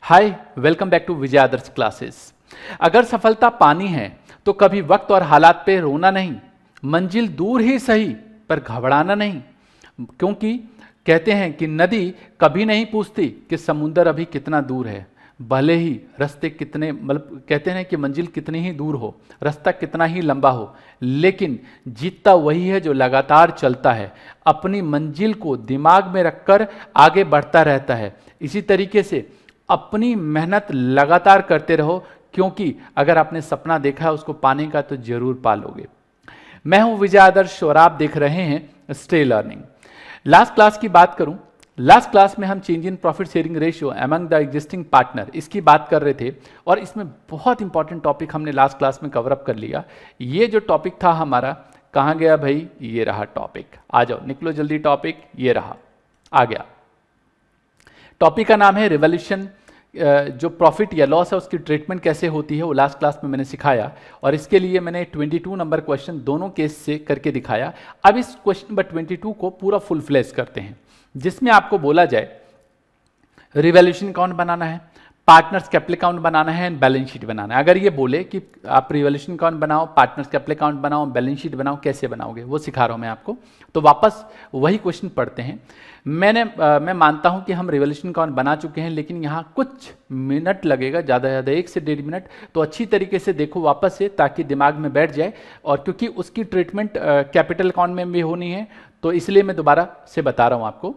Hi, welcome back to Vijay Adarsh classes. अगर सफलता पानी है तो कभी वक्त और हालात पे रोना नहीं, मंजिल दूर ही सही पर घबराना नहीं, क्योंकि कहते हैं कि नदी कभी नहीं पूछती कि समुंदर अभी कितना दूर है, भले ही रास्ते कितने मतलब कहते हैं कि मंजिल कितनी ही दूर हो, रास्ता कितना ही लंबा हो, लेकिन जीतता वही है जो लगातार चलता है, अपनी मंजिल को दिमाग में रखकर आगे बढ़ता रहता है। इसी तरीके से अपनी मेहनत लगातार करते रहो, क्योंकि अगर आपने सपना देखा है उसको पाने का तो जरूर पालोगे। मैं हूं विजय आदर्श और आप देख रहे हैं स्टे लर्निंग। लास्ट क्लास की बात करूं, लास्ट क्लास में हम change in profit sharing ratio among the existing partner इसकी बात कर रहे थे, और इसमें बहुत इंपॉर्टेंट टॉपिक हमने लास्ट क्लास में कवर अप कर लिया। ये जो टॉपिक था हमारा, कहां गया भाई? ये रहा टॉपिक। आ जाओ, निकलो जल्दी, टॉपिक ये रहा, आ गया। टॉपिक का नाम है रिवॉल्यूशन। जो प्रॉफिट या लॉस है उसकी ट्रीटमेंट कैसे होती है वो लास्ट क्लास में मैंने सिखाया, और इसके लिए मैंने 22 नंबर क्वेश्चन दोनों केस से करके दिखाया। अब इस क्वेश्चन नंबर 22 को पूरा फुल फ्लैश करते हैं, जिसमें आपको बोला जाए रिवॉल्यूशन अकाउंट बनाना है, पार्टनर्स कैपिटल अकाउंट बनाना है, बैलेंस शीट बनाना है। अगर ये बोले कि आप रिवॉल्यूशन अकाउंट बनाओ, पार्टनर्स कैपिटल अकाउंट बनाओ, बैलेंस शीट बनाओ, कैसे बनाओगे वो सिखा रहा हूं मैं आपको। तो वापस वही क्वेश्चन पढ़ते हैं। मैं मानता हूं कि हम रिवॉल्यूशन अकाउंट बना चुके हैं, लेकिन यहाँ कुछ मिनट लगेगा, ज़्यादा ज़्यादा 1 से 1.5 मिनट। तो अच्छी तरीके से देखो वापस से, ताकि दिमाग में बैठ जाए, और क्योंकि उसकी ट्रीटमेंट कैपिटल अकाउंट में भी होनी है, तो इसलिए मैं दोबारा से बता रहा हूँ आपको।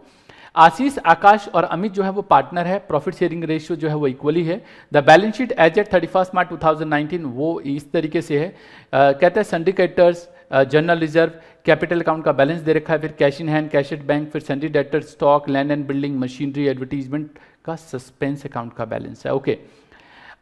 आशीष, आकाश और अमित जो है वो पार्टनर है, प्रॉफिट शेयरिंग रेशियो जो है वो इक्वली है। The balance sheet as at 31 March 2019 वो इस तरीके से है। कहते हैं सिंडिकेटर्स, जनरल रिजर्व, कैपिटल अकाउंट का बैलेंस दे रखा है, फिर cash in hand, cash at bank, फिर sundry debtor, stock, land and building, machinery, advertisement का सस्पेंस अकाउंट का बैलेंस है। ओके,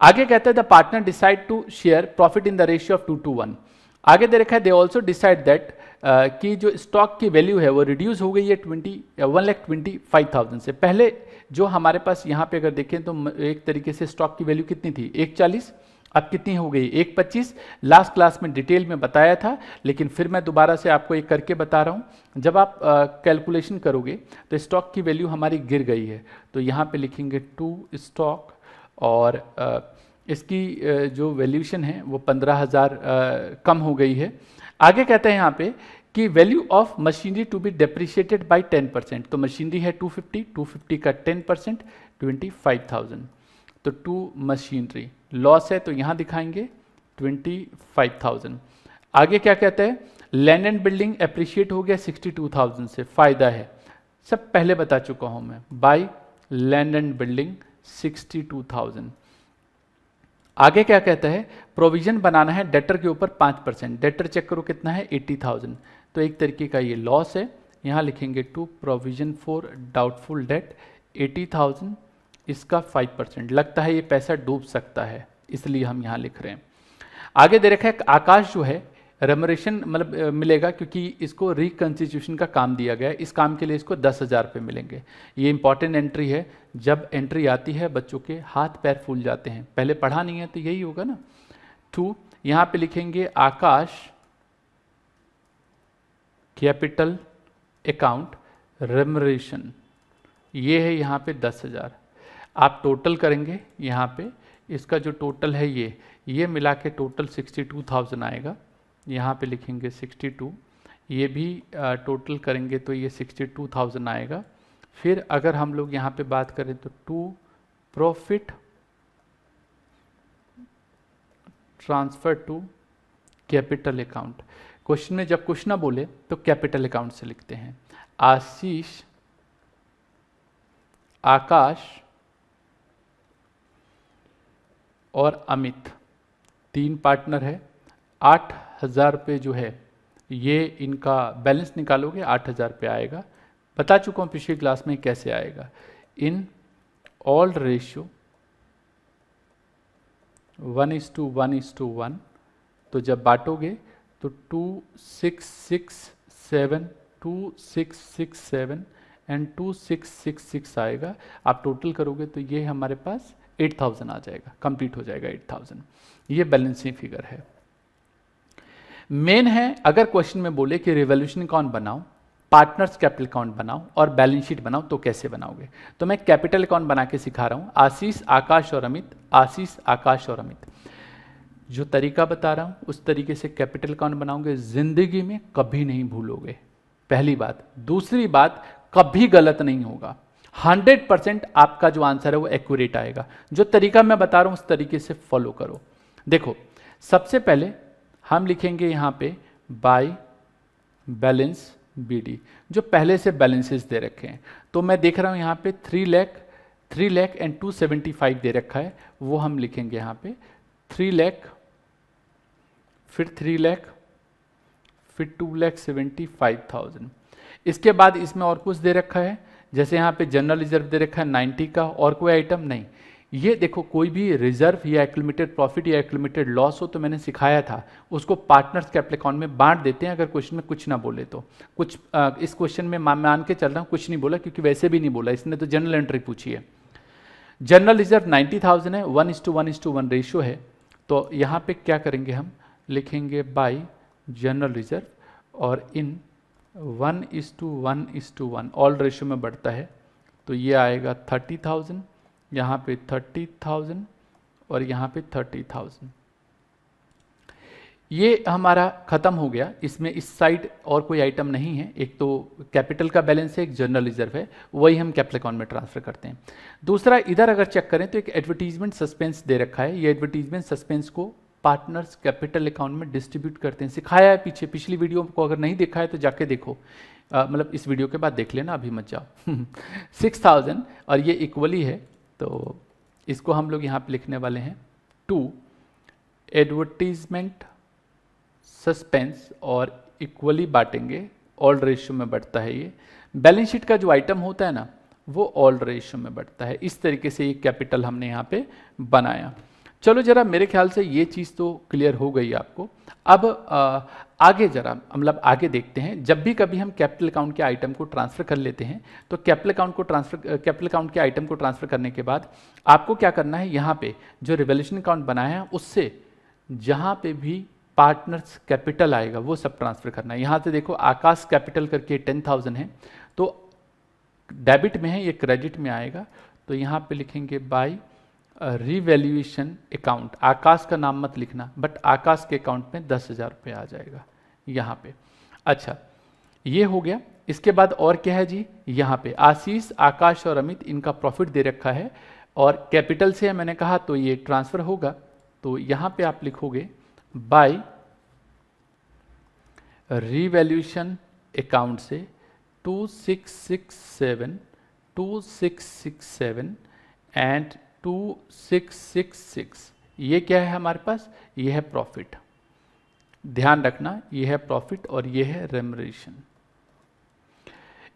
आगे कहते हैं the partner decide to share profit in the ratio of 2:1। आगे दे रखा है दे ऑल्सो डिसाइड दैट कि जो स्टॉक की वैल्यू है वो रिड्यूस हो गई है 1,25,000 से। पहले जो हमारे पास यहाँ पे अगर देखें तो एक तरीके से स्टॉक की वैल्यू कितनी थी? 1,40। अब कितनी हो गई? 1,25। लास्ट क्लास में डिटेल में बताया था, लेकिन फिर मैं दोबारा से आपको एक करके बता रहा हूँ। जब आप कैलकुलेशन करोगे तो स्टॉक की वैल्यू हमारी गिर गई है, तो यहाँ पे लिखेंगे टू स्टॉक, और इसकी जो वैल्यूशन है वो 15,000 कम हो गई है। आगे कहते हैं यहाँ पे कि value of machinery to be depreciated by 10%। तो मशीनरी है 250 का 10% 25,000, तो टू मशीनरी। लॉस है तो यहाँ दिखाएंगे 25,000। आगे क्या कहते हैं? लैंड एंड बिल्डिंग एप्रिशिएट हो गया 62,000 से, फायदा है, सब पहले बता चुका हूँ मैं। By land and building 62,000। आगे क्या कहता है? प्रोविजन बनाना है डेटर के ऊपर 5%। डेटर चेक करो कितना है? 80,000। तो एक तरीके का ये लॉस है, यहाँ लिखेंगे to provision for doubtful debt 80,000, इसका 5%। लगता है ये पैसा डूब सकता है, इसलिए हम यहाँ लिख रहे हैं। आगे दे रखा है आकाश जो है रेमोरेशन मतलब मिलेगा, क्योंकि इसको रिकंस्टिट्यूशन का काम दिया गया है, इस काम के लिए इसको 10,000 रुपये मिलेंगे। ये इंपॉर्टेंट एंट्री है, जब एंट्री आती है बच्चों के हाथ पैर फूल जाते हैं। पहले पढ़ा नहीं है तो यही होगा ना। 2 यहाँ पे लिखेंगे आकाश कैपिटल अकाउंट रेमोरेशन, ये है यहाँ पे 10,000। आप टोटल करेंगे यहाँ पे, इसका जो टोटल है ये मिला के टोटल 62,000 आएगा। यहाँ पे लिखेंगे 62, ये भी टोटल करेंगे तो ये 62,000 आएगा। फिर अगर हम लोग यहाँ पे बात करें तो to profit transfer to capital account. Question में जब कुछ ना बोले तो कैपिटल अकाउंट से लिखते हैं। आशीष, आकाश और अमित 3 पार्टनर है। 8,000 रुपये जो है ये इनका बैलेंस निकालोगे 8,000 रुपये आएगा। बता चुका हूँ पिछली क्लास में कैसे आएगा। इन ऑल रेशियो 1:1:1, तो जब बांटोगे तो 2,667 एंड 2,666 आएगा। आप टोटल करोगे तो ये हमारे पास 8,000 आ जाएगा, कंप्लीट हो जाएगा 8,000। ये बैलेंसिंग फिगर है। मेन है, अगर क्वेश्चन में बोले कि रिवॉल्यूशन अकाउंट बनाओ पार्टनर्स कैपिटल अकाउंट बनाओ और बैलेंस शीट बनाओ तो कैसे बनाओगे। तो मैं कैपिटल अकाउंट बना के सिखा रहा हूं। आशीष, आकाश और अमित, आशीष, आकाश और अमित, जो तरीका बता रहा हूं उस तरीके से कैपिटल अकाउंट बनाओगे, जिंदगी में कभी नहीं भूलोगे, पहली बात। दूसरी बात, कभी गलत नहीं होगा, 100% आपका जो आंसर है वो एक्यूरेट आएगा। जो तरीका मैं बता रहा हूं उस तरीके से फॉलो करो। देखो, सबसे पहले हम लिखेंगे यहां पे बाय बैलेंस BD, जो पहले से बैलेंसेस दे रखे हैं। तो मैं देख रहा हूं यहां पे 3 लाख एंड 275 दे रखा है, वो हम लिखेंगे यहां पे 3 लाख, फिर 3 लाख, फिर 2,75,000। इसके बाद इसमें और कुछ दे रखा है, जैसे यहाँ पे जनरल रिजर्व दे रखा है 90 का, और कोई आइटम नहीं। ये देखो, कोई भी रिजर्व या एक्यूमुलेटेड प्रॉफिट या एक्यूमुलेटेड लॉस हो तो मैंने सिखाया था उसको पार्टनर्स कैपिटल अकाउंट में बांट देते हैं, अगर क्वेश्चन में कुछ ना बोले तो। कुछ इस क्वेश्चन में मान के चल रहा हूँ कुछ नहीं बोला, क्योंकि वैसे भी नहीं बोला, इसने तो जनरल एंट्री पूछी है। जनरल रिजर्व 90,000 है, 1:1:1 रेशियो है। तो यहाँ पे क्या करेंगे, हम लिखेंगे बाय जनरल रिजर्व, और इन 1:1:1 ऑल रेशियो में बढ़ता है, तो ये आएगा 30,000, यहाँ पे 30,000 और यहाँ पे 30,000। ये हमारा खत्म हो गया। इसमें इस साइड और कोई आइटम नहीं है, एक तो कैपिटल का बैलेंस है, एक जनरल रिजर्व है, वही हम कैपिटल अकाउंट में ट्रांसफर करते हैं। दूसरा, इधर अगर चेक करें तो एक एडवर्टीजमेंट सस्पेंस दे रखा है। ये एडवर्टीजमेंट सस्पेंस को पार्टनर्स कैपिटल अकाउंट में डिस्ट्रीब्यूट करते हैं, सिखाया है पीछे, पिछली वीडियो को अगर नहीं देखा है तो जाके देखो, मतलब इस वीडियो के बाद देख लेना, अभी मत जाओ। 6,000 और ये इक्वली है, तो इसको हम लोग यहाँ पे लिखने वाले हैं 2 एडवर्टीजमेंट सस्पेंस, और इक्वली बांटेंगे, ऑल रेशियो में बढ़ता है। ये बैलेंस शीट का जो आइटम होता है ना वो ऑल रेशियो में बढ़ता है। इस तरीके से ये कैपिटल हमने यहाँ पे बनाया। चलो जरा, मेरे ख्याल से ये चीज़ तो क्लियर हो गई आपको। अब आगे जरा मतलब आगे देखते हैं। जब भी कभी हम कैपिटल अकाउंट के आइटम को ट्रांसफर कर लेते हैं तो कैपिटल अकाउंट के आइटम को ट्रांसफर करने के बाद आपको क्या करना है, यहाँ पे जो रिवॉल्यूशन अकाउंट बनाया है उससे जहाँ पे भी पार्टनर्स कैपिटल आएगा वो सब ट्रांसफर करना है। यहाँ से देखो, आकाश कैपिटल करके 10,000 है, तो डेबिट में है, ये क्रेडिट में आएगा। तो यहाँ पे लिखेंगे बाय रिवैल्यूएशन अकाउंट। आकाश का नाम मत लिखना, बट आकाश के अकाउंट में 10,000 रुपये आ जाएगा यहाँ पे। अच्छा, ये हो गया। इसके बाद और क्या है जी, यहाँ पे आशीष, आकाश और अमित, इनका प्रॉफिट दे रखा है और कैपिटल से है, मैंने कहा, तो ये ट्रांसफर होगा। तो यहाँ पे आप लिखोगे बाय रिवैल्यूएशन अकाउंट से 2667 एंड 2666, ये क्या है हमारे पास, ये है प्रॉफिट। ध्यान रखना, ये है प्रॉफिट और ये है रेमरेशन।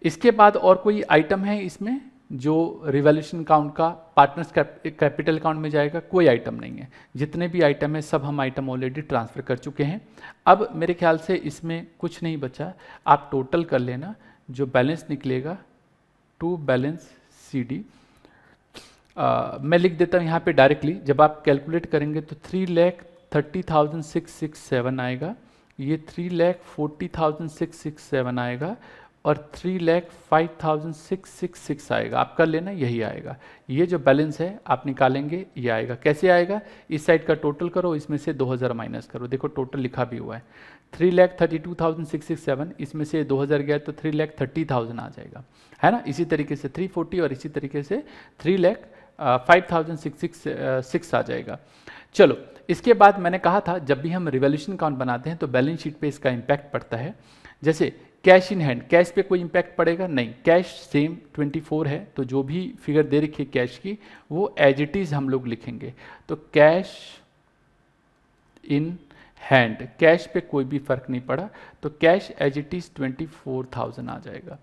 इसके बाद और कोई आइटम है इसमें जो रिवैल्यूएशन अकाउंट का पार्टनर्स कैपिटल अकाउंट में जाएगा? कोई आइटम नहीं है। जितने भी आइटम है सब हम आइटम ऑलरेडी ट्रांसफर कर चुके हैं। अब मेरे ख्याल से इसमें कुछ नहीं बचा, आप टोटल कर लेना, जो बैलेंस निकलेगा टू बैलेंस CD। मैं लिख देता हूँ यहाँ पे डायरेक्टली, जब आप कैलकुलेट करेंगे तो 3,30,667 आएगा, ये 3,40,667 आएगा और 3,05,666 आएगा। आप कर लेना, यही आएगा। ये जो बैलेंस है आप निकालेंगे, ये आएगा। कैसे आएगा? इस साइड का टोटल करो, इसमें से 2,000 माइनस करो। देखो टोटल लिखा भी हुआ है 3,32,667, इसमें से 2,000 गया तो 3,30,000 आ जाएगा, है ना। इसी तरीके से 340 और इसी तरीके से 3,05,666 आ जाएगा। चलो, इसके बाद मैंने कहा था जब भी हम रिवैल्यूएशन अकाउंट बनाते हैं तो बैलेंस शीट पे इसका इम्पैक्ट पड़ता है। जैसे कैश इन हैंड, कैश पे कोई इम्पैक्ट पड़ेगा नहीं, कैश सेम 24 है, तो जो भी फिगर दे रखी है कैश की वो एज इट इज हम लोग लिखेंगे। तो कैश इन हैंड, कैश पे कोई भी फर्क नहीं पड़ा, तो कैश एज इट इज 24,000 आ जाएगा।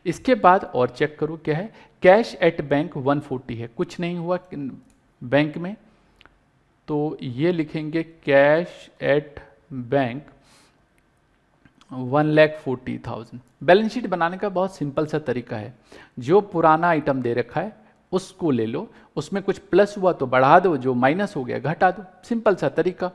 इसके बाद और चेक करो क्या है, कैश एट बैंक 140 है, कुछ नहीं हुआ बैंक में, तो ये लिखेंगे cash at bank 1,40,000। Balance sheet बनाने का बहुत सिंपल सा तरीका है, जो पुराना आइटम दे रखा है उसको ले लो, उसमें कुछ प्लस हुआ तो बढ़ा दो, जो माइनस हो गया घटा दो, सिंपल सा तरीका।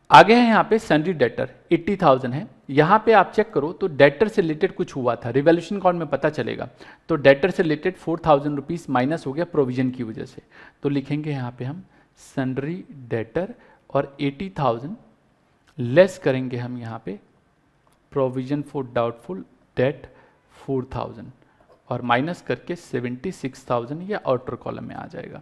आगे है यहाँ पे सन्ड्री डेटर 80,000 है। यहाँ पे आप चेक करो तो डेटर से रिलेटेड कुछ हुआ था, रिवॉल्यूशन अकाउंट में पता चलेगा। तो डेटर से रिलेटेड 4,000 रुपीज़ माइनस हो गया प्रोविजन की वजह से। तो लिखेंगे यहाँ पे हम सन्ड्री डेटर और 80,000 लेस करेंगे हम यहाँ पे प्रोविजन फॉर डाउटफुल डेट 4,000 और माइनस करके 76,000 या आउटर कॉलम में आ जाएगा।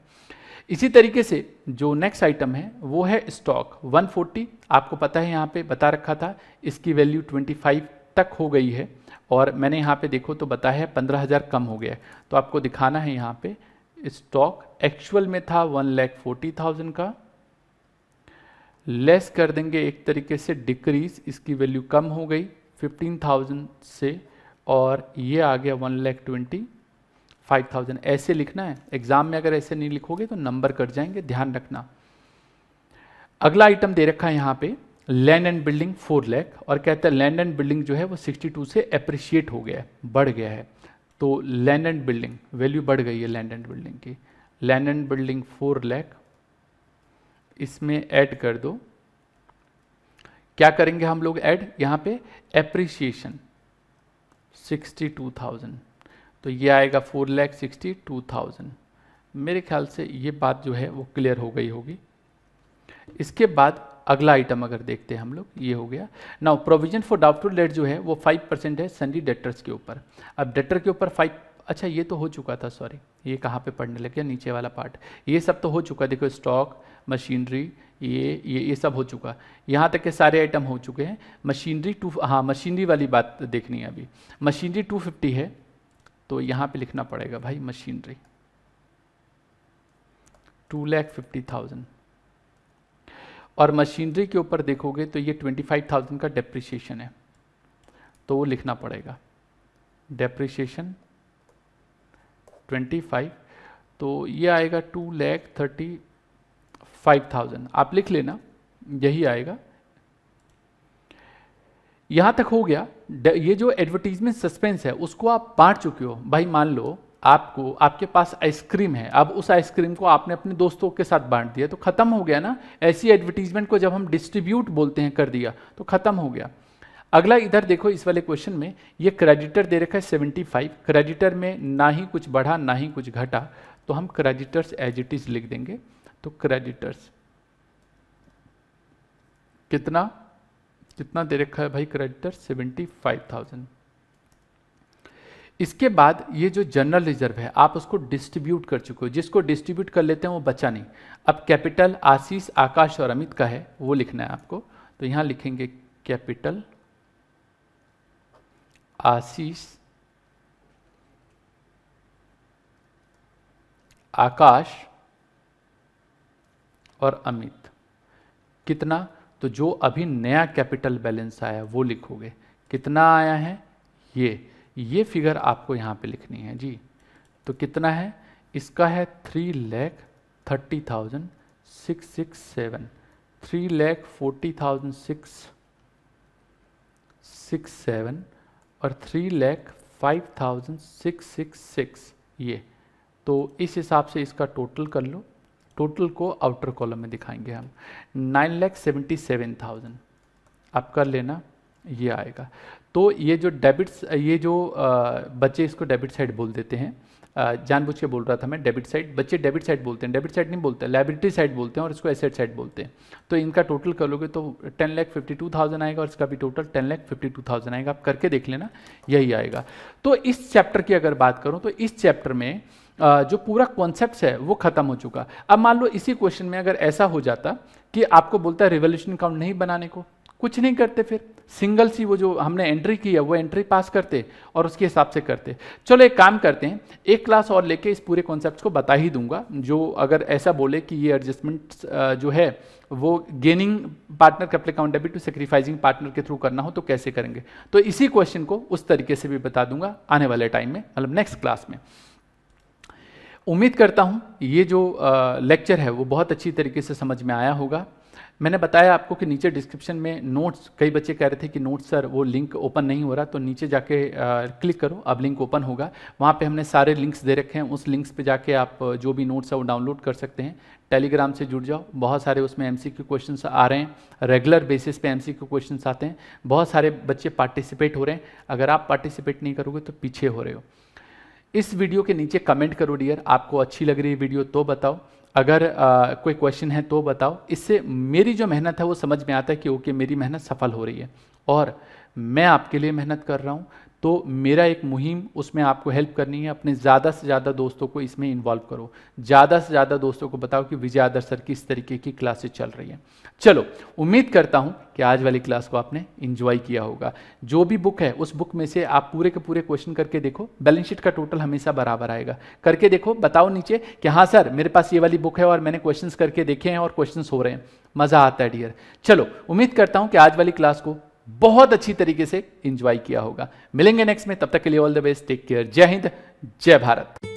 इसी तरीके से जो नेक्स्ट आइटम है वो है स्टॉक 140। आपको पता है यहाँ पे बता रखा था इसकी वैल्यू 25 तक हो गई है और मैंने यहाँ पे देखो तो बताया है 15,000 कम हो गया है। तो आपको दिखाना है यहाँ पे स्टॉक एक्चुअल में था 1,40,000 का, लेस कर देंगे एक तरीके से डिक्रीज, इसकी वैल्यू कम हो गई 15,000 से और ये आ गया 1,25,000। ऐसे लिखना है, एग्जाम में अगर ऐसे नहीं लिखोगे तो नंबर कट जाएंगे, ध्यान रखना। अगला आइटम दे रखा है यहाँ पे लैंड एंड बिल्डिंग 4 लाख और कहता है लैंड एंड बिल्डिंग जो है वो 62 से एप्रिशिएट हो गया है, बढ़ गया है। तो लैंड एंड बिल्डिंग वैल्यू बढ़ गई है लैंड एंड बिल्डिंग की। लैंड एंड बिल्डिंग 4 लाख इसमें ऐड कर दो। क्या करेंगे हम लोग ऐड यहाँ पे एप्रिसिएशन 62,000, तो ये आएगा 4,62,000। मेरे ख्याल से ये बात जो है वो क्लियर हो गई होगी। इसके बाद अगला आइटम अगर देखते हैं हम लोग, ये हो गया now provision for doubtful date जो है वो 5% है सन्ड्री डेटर्स के ऊपर। अब डेटर के ऊपर 5, अच्छा ये तो हो चुका था, सॉरी ये कहाँ पे पढ़ने लग गया, नीचे वाला पार्ट, ये सब तो हो चुका। देखो स्टॉक, मशीनरी, ये सब हो चुका, यहाँ तक के सारे आइटम हो चुके हैं। मशीनरी हाँ मशीनरी वाली बात देखनी है अभी। मशीनरी 250 है तो यहाँ पे लिखना पड़ेगा भाई मशीनरी 2,50,000 और मशीनरी के ऊपर देखोगे तो ये 25,000 का डेप्रिसिएशन है तो वो लिखना पड़ेगा डेप्रिसिएशन 25, तो ये आएगा 2,35,000। आप लिख लेना यही आएगा। यहां तक हो गया। ये जो एडवर्टीजमेंट सस्पेंस है उसको आप बांट चुके हो भाई। मान लो आपको, आपके पास आइसक्रीम है, अब उस आइसक्रीम को आपने अपने दोस्तों के साथ बांट दिया तो खत्म हो गया ना। ऐसी एडवर्टीजमेंट को जब हम डिस्ट्रीब्यूट बोलते हैं कर दिया तो खत्म हो गया। अगला इधर देखो इस वाले क्वेश्चन में ये क्रेडिटर दे रखा है 75, क्रेडिटर में ना ही कुछ बढ़ा ना ही कुछ घटा, तो हम क्रेडिटर्स एज इट इज लिख देंगे। तो क्रेडिटर्स कितना दे रखा है भाई, क्रेडिटर 75,000। इसके बाद ये जो जनरल रिजर्व है आप उसको डिस्ट्रीब्यूट कर चुके हो, जिसको डिस्ट्रीब्यूट कर लेते हैं वो बचा नहीं। अब कैपिटल आशीष, आकाश और अमित का है वो लिखना है आपको, तो यहां लिखेंगे कैपिटल आशीष, आकाश और अमित। कितना, तो जो अभी नया कैपिटल बैलेंस आया वो लिखोगे। कितना आया है ये फिगर आपको यहां पे लिखनी है जी। तो कितना है इसका, है 3,30,667, 3,40,667 और 3,05,666 ये। तो इस हिसाब से इसका टोटल कर लो। टोटल को आउटर कॉलम में दिखाएंगे हम, 9,77,000 आप कर लेना, ये आएगा। तो ये जो डेबिट्स, ये जो बच्चे इसको डेबिट साइड बोल देते हैं, जानबूझ के बोल रहा था मैं डेबिट साइड, बच्चे डेबिट साइड बोलते हैं, डेबिट साइड नहीं बोलते, लायबिलिटी साइड बोलते हैं और इसको एसेट साइड बोलते हैं। तो इनका टोटल कर लोगे तो 10,52,000 आएगा और इसका भी टोटल 10,52,000 आएगा। आप करके देख लेना, यही आएगा। तो इस चैप्टर की अगर बात करूं तो इस चैप्टर में जो पूरा कॉन्सेप्ट है वो खत्म हो चुका। अब मान लो इसी क्वेश्चन में अगर ऐसा हो जाता कि आपको बोलता है रिवॉल्यूशन अकाउंट नहीं बनाने को, कुछ नहीं करते, फिर सिंगल सी वो जो हमने एंट्री की है वो एंट्री पास करते और उसके हिसाब से करते। चलो एक काम करते हैं, एक क्लास और लेके इस पूरे कॉन्सेप्ट को बता ही दूंगा। जो अगर ऐसा बोले कि ये एडजस्टमेंट जो है वो gaining partner capital account debit to sacrificing partner के थ्रू करना हो तो कैसे करेंगे, तो इसी क्वेश्चन को उस तरीके से भी बता दूंगा आने वाले टाइम में, मतलब नेक्स्ट क्लास में। उम्मीद करता हूं ये जो लेक्चर है वो बहुत अच्छी तरीके से समझ में आया होगा। मैंने बताया आपको कि नीचे डिस्क्रिप्शन में नोट्स, कई बच्चे कह रहे थे कि नोट्स सर वो लिंक ओपन नहीं हो रहा, तो नीचे जाके क्लिक करो, अब लिंक ओपन होगा। वहाँ पे हमने सारे लिंक्स दे रखे हैं, उस लिंक्स पे जाके आप जो भी नोट्स है वो डाउनलोड कर सकते हैं। टेलीग्राम से जुड़ जाओ, बहुत सारे उसमें MCQ क्वेश्चंस आ रहे हैं, रेगुलर बेसिस पे MCQ क्वेश्चंस आते हैं, बहुत सारे बच्चे पार्टिसिपेट हो रहे हैं। अगर आप पार्टिसिपेट नहीं करोगे तो पीछे हो रहे हो। इस वीडियो के नीचे कमेंट करो डियर, आपको अच्छी लग रही है वीडियो तो बताओ, अगर कोई क्वेश्चन है तो बताओ। इससे मेरी जो मेहनत है वो समझ में आता है कि ओके मेरी मेहनत सफल हो रही है और मैं आपके लिए मेहनत कर रहा हूँ। तो मेरा एक मुहिम, उसमें आपको हेल्प करनी है। अपने ज़्यादा से ज़्यादा दोस्तों को इसमें इन्वॉल्व करो, ज़्यादा से ज़्यादा दोस्तों को बताओ कि विजय आदर्श सर की इस तरीके की क्लासेस चल रही हैं। चलो, उम्मीद करता हूँ कि आज वाली क्लास को आपने इन्जॉय किया होगा। जो भी बुक है उस बुक में से आप पूरे के पूरे क्वेश्चन करके देखो, बैलेंस शीट का टोटल हमेशा बराबर आएगा। करके देखो, बताओ नीचे कि हाँ सर मेरे पास ये वाली बुक है और मैंने क्वेश्चन करके देखे हैं और क्वेश्चन हो रहे हैं। मज़ा आता है डियर। चलो, उम्मीद करता हूँ कि आज वाली क्लास को बहुत अच्छी तरीके से एंजॉय किया होगा। मिलेंगे नेक्स्ट में, तब तक के लिए all the best, take care, जय हिंद, जय भारत।